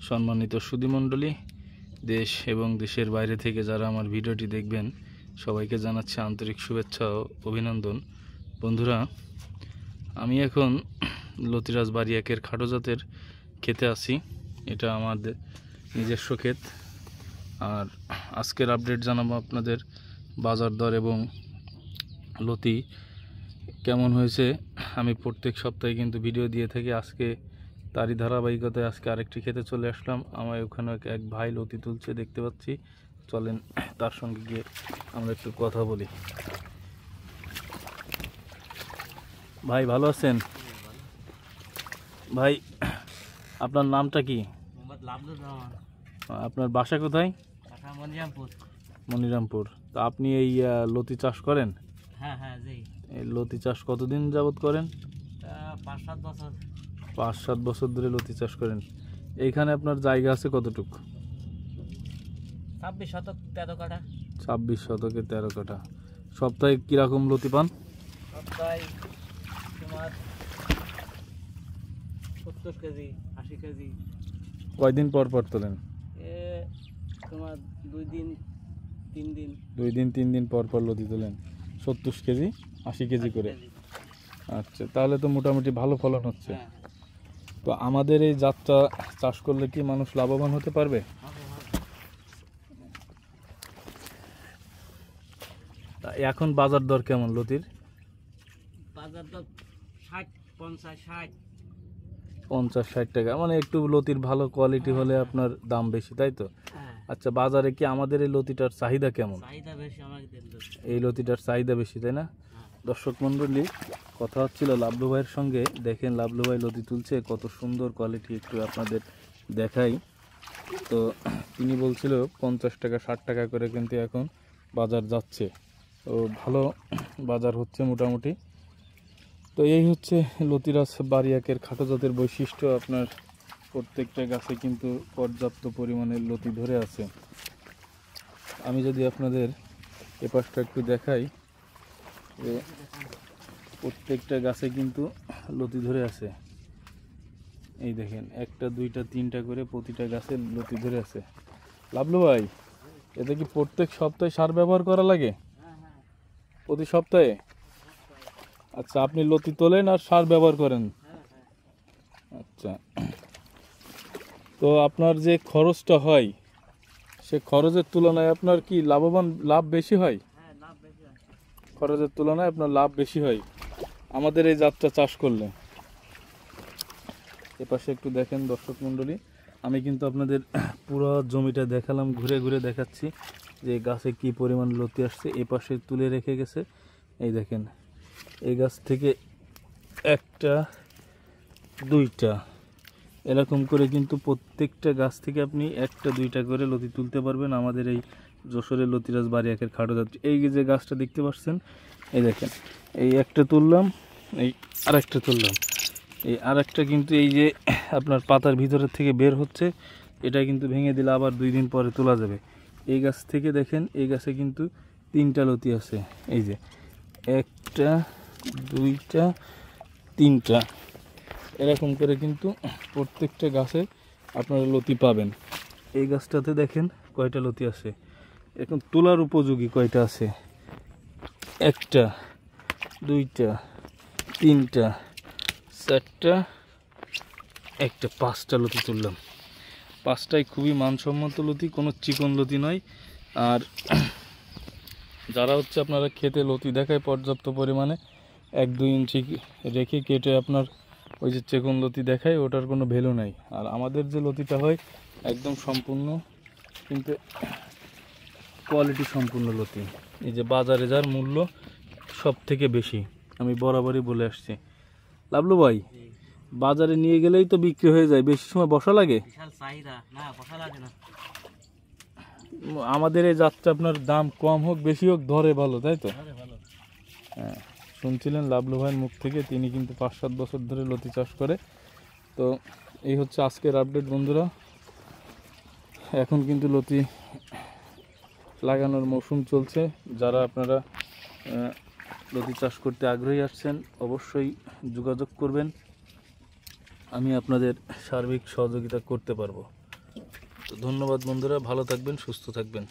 সম্মানিত সুধীমণ্ডলী, দেশ এবং দেশের বাইরে থেকে যারা আমার ভিডিওটি দেখবেন সবাইকে জানাচ্ছি আন্তরিক শুভেচ্ছা ও অভিনন্দন। বন্ধুরা, আমি এখন লতিরাজ বাড়ি একের খাটো জাতের ক্ষেতে আছি। এটা আমাদের নিজস্ব ক্ষেত। আর আজকের আপডেট জানাবো আপনাদের বাজার দর এবং লতি কেমন হয়েছে। আমি প্রত্যেক সপ্তাহে কিন্তু ভিডিও দিয়ে থাকি। আজকে তারই ধারাবাহিকতায় আজকে আরেকটি ক্ষেতে চলে আসলাম। আমার ওখানে এক ভাই লতি তুলছে দেখতে পাচ্ছি। চলেন তার সঙ্গে গিয়ে আমরা একটু কথা বলি। ভাই ভালো আছেন? ভাই আপনার নামটা কি? আপনার বাসা কোথায়? মনিরামপুর। তা আপনি এই লতি চাষ করেন? হ্যাঁ, এই লতি চাষ কতদিন যাবত করেন? 5-7 বছর ধরে লতি চাষ করেন। এইখানে আপনার জায়গা আছে কতটুকু? 26 শতক 13 কাঠা। 26 শতকে 13 কাঠা। সপ্তাহে কিরকম লতি পান? সপ্তাহে তোমার 70 কেজি 80 কেজি। কয়দিন পর পর তোলেন? তোমার 2 দিন 3 দিন। 2 দিন 3 দিন পর পর লতি তোলেন। 70 কেজি 80 কেজি করে। আচ্ছা, তাহলে তো মোটামুটি ভালো ফলন হচ্ছে। তো আমাদের এই জাতটা চাষ করলে কি মানুষ লাভবান হতে পারবে? এখন বাজার দর কেমন লতির? বাজার দর 60 50 60 50-60 টাকা, মানে একটু লতির ভালো কোয়ালিটি হলে আপনার দাম বেশি, তাই তো? আচ্ছা, বাজারে কি আমাদের এই লতিটার চাহিদা কেমন? চাহিদা বেশি আমাদের। এই লতিটার চাহিদা বেশি, তাই না? দর্শক মণ্ডলী, কথা হচ্ছিল লাবলু ভাইয়ের সঙ্গে। দেখেন লাবলু ভাই লতি তুলছে, কত সুন্দর কোয়ালিটি, একটু আপনাদের দেখাই। তো তিনি বলছিল 50 টাকা 60 টাকা করে কিন্তু এখন বাজার যাচ্ছে। তো ভালো বাজার হচ্ছে মোটামুটি। তো এই হচ্ছে লতিরাজ বাড়ি একের খাটো জাতের বৈশিষ্ট্য। আপনার প্রত্যেকটা গাছে কিন্তু পর্যাপ্ত পরিমাণে লতি ধরে আছে। আমি যদি আপনাদের এ পাশটা একটু দেখাই, যে প্রত্যেকটা গাছে কিন্তু লতি ধরে আছে। এই দেখেন, 1টা 2টা 3টা করে প্রতিটা গাছে লতি ধরে আছে। লাবলু ভাই, এতে কি প্রত্যেক সপ্তাহে সার ব্যবহার করা লাগে? প্রতি সপ্তাহে? আচ্ছা, আপনি লতি তোলেন আর সার ব্যবহার করেন? আচ্ছা, তো আপনার যে খরচটা হয় সে খরচের তুলনায় আপনার কি লাভ বেশি হয়? খরচের তুলনায় আপনার লাভ বেশি হয় আমাদের এই জাতটা চাষ করলে। এপাশে একটু দেখেন দর্শক মণ্ডলী, আমি কিন্তু আপনাদের পুরো জমিটা দেখালাম, ঘুরে ঘুরে দেখাচ্ছি যে গাছে কি পরিমাণ লতি আসছে। এপাশে তুলে রেখে গেছে। এই দেখেন, এই গাছ থেকে 1টা 2টা এরকম করে কিন্তু প্রত্যেকটা গাছ থেকে আপনি 1টা 2টা করে লতি তুলতে পারবেন আমাদের এই যশোরের লতিরাজ বাড়ি একের খাটো জাত। এই যে গাছটা দেখতে পাচ্ছেন, এই দেখেন, এই একটা তুললাম, এই আরেকটা তুললাম, এই আরেকটা কিন্তু এই যে আপনার পাতার ভিতরের থেকে বের হচ্ছে, এটা কিন্তু ভেঙে দিলে আবার 2 দিন পরে তোলা যাবে। এই গাছ থেকে দেখেন, এই গাছে কিন্তু 3টা লতি আছে। এই যে 1টা 2টা 3টা এরকম করে কিন্তু প্রত্যেকটা গাছে আপনারা লতি পাবেন। এই গাছটাতে দেখেন কয়টা লতি আছে, এখন তোলার উপযোগী কয়টা আছে। 1টা 2টা 3টা 4টা 1টা 5টা লতি তুললাম। 5টাই খুবই মানসম্মত লতি, কোনো চিকন লতি নয়। আর যারা হচ্ছে আপনারা খেতে লতি দেখায় পর্যাপ্ত পরিমাণে 1-2 ইঞ্চি রেখে কেটে আপনার ওই যে চিকন লতি দেখায়, ওটার কোনো ভ্যালু নাই। আর আমাদের যে লতিটা হয় একদম সম্পূর্ণ কিন্তু কোয়ালিটি সম্পূর্ণ লতি। এই যে বাজারে যার মূল্য সব থেকে বেশি, আমি বরাবরই বলে আসছি। লাবলু ভাই, বাজারে নিয়ে গেলেই তো বিক্রি হয়ে যায়, বেশি সময় বসা লাগে? বিশাল চাহিদা, না বসা লাগে না। আমাদের এই জাতটা আপনার দাম কম হোক বেশি হোক ধরে ভালো, তাই তো? হ্যাঁ, শুনছিলেন লাবলু ভাইয়ের মুখ থেকে, তিনি কিন্তু 5-7 বছর ধরে লতি চাষ করে। তো এই হচ্ছে আজকের আপডেট বন্ধুরা। এখন কিন্তু লতি লাগানোর মৌসুম চলছে। যারা আপনারা লতি চাষ করতে আগ্রহী আসছেন অবশ্যই যোগাযোগ করবেন, আমি আপনাদের সার্বিক সহযোগিতা করতে পারবো। তো ধন্যবাদ বন্ধুরা, ভালো থাকবেন, সুস্থ থাকবেন।